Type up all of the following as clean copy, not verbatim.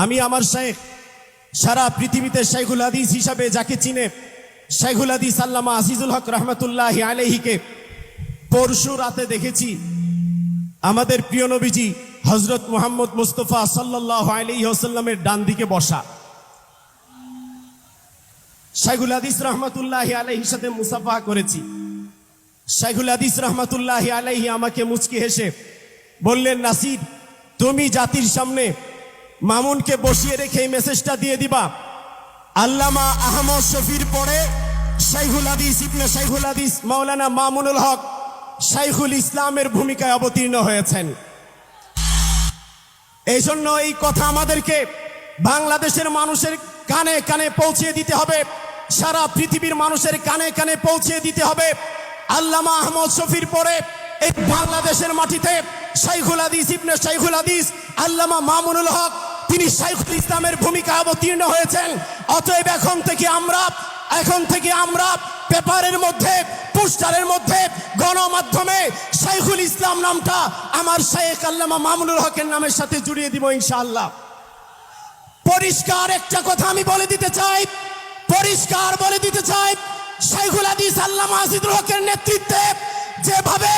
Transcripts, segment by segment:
আমি আমার শেখ সারা পৃথিবীতে শাইখুল হাদিস হিসাবে যাকে চিনে শাইখুল হাদিস আল্লামা আজিজুল হক রহমতুল্লাহি আলাইহিকে পরশু রাতে দেখেছি আমাদের প্রিয় নবীজি হযরত মুহাম্মদ মুস্তাফা সাল্লাল্লাহু আলাইহি ওয়াসাল্লামের ডান দিকে বসা। শাইখুল হাদিস রহমতুল্লাহি আলাইহির সাথে মুসাফাহা করেছি। শাইখুল হাদিস রহমতুল্লাহি আলাইহি আমাকে মুচকি হেসে বললেন, নাসির, তুমি জাতির সামনে মামুনকে বসিয়ে রেখে এই মেসেজটা দিয়ে দিবা, আল্লামা আহমদ শফির পরে শাইখুল হাদিস ইবনে শাইখুল হাদিস মাওলানা মামুনুল হক শাইখুল ইসলামের ভূমিকায় অবতীর্ণ হয়েছেন। এই জন্য এই কথা আমাদেরকে বাংলাদেশের মানুষের কানে কানে পৌঁছে দিতে হবে, সারা পৃথিবীর মানুষের কানে কানে পৌঁছে দিতে হবে। আল্লামা আহমদ শফির পরে এই বাংলাদেশের মাটিতে শাইখুল হাদিস ইবনে শাইখুল হাদিস আল্লামা মামুনুল হক তিনি শাইখুল ইসলামের ভূমিকায় অবতীর্ণ হয়েছেন। অতএব এখন থেকে আমরা পেপারের মধ্যে, পোস্টারের মধ্যে, গণমাধ্যমে শাইখুল ইসলাম নামটা আমার শাইখ আল্লামা মামুনুল হকের নামের সাথে জুড়িয়ে দিব ইনশাআল্লাহ। পরিষ্কার একটা কথা আমি বলে দিতে চাই, শাইখুল হাদিস আল্লামা আজিজুল হকের নেতৃত্বে যেভাবে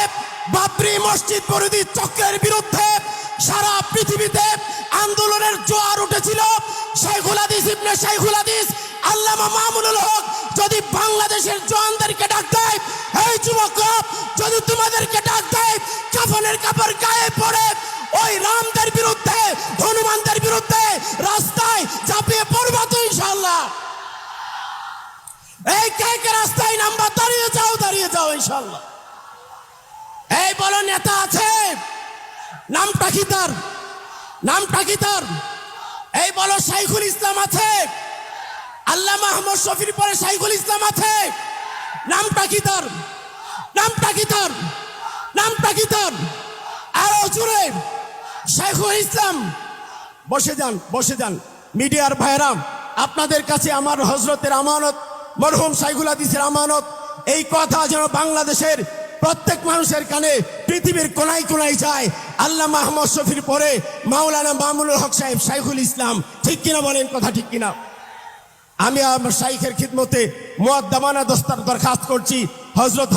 বাবরি মসজিদ বিরোধী চক্রের বিরুদ্ধে সারা পৃথিবীতে আন্দোলনের জোয়ার উঠেছিল, শাইখুল হাদিস ইবনে শাইখুল হাদিস আল্লামা মামুনুল হক যদি বাংলাদেশের জওয়ানদেরকে ডাক দেয়, এই যুবকরা যদি তোমাদেরকে ডাক দেয়, কাফনের কাপড় গায়ে পড়ে ওই রামদের বিরুদ্ধে, হনুমানদের বিরুদ্ধে রাস্তায় ঝাঁপিয়ে পড়বা তো ইনশাআল্লাহ। এই কে রাস্তায় নামবা? দাঁড়িয়ে যাও ইনশাআল্লাহ। এই বলো নেতা আছে, নামটা কি তার? এই বলো শাইখুল ইসলাম আছে, আল্লামা আহমদ শফির পরে শাইখুল ইসলাম আছে, নামটা কি তার? আরো জোরে শাইখুল ইসলাম। বসে যান মিডিয়ার ভাইরা, আপনাদের কাছে আমার হযরতের আমানত, মরহুম শাইখুল হাদিসের আমানত, এই কথা যেন বাংলাদেশের প্রত্যেক মানুষের কানে, পৃথিবীর কোনায় কোনায় যায়। আল্লামা আহমদ শফির পরে মাওলানা মামুনুল হক সাহেব শাইখুল ইসলাম। ঠিক কিনা বলেন? কথা ঠিক কিনা? আমি আমার শাইখের খিদমতে মুআদ্দাবানা দরখাস্ত করছি, হযরত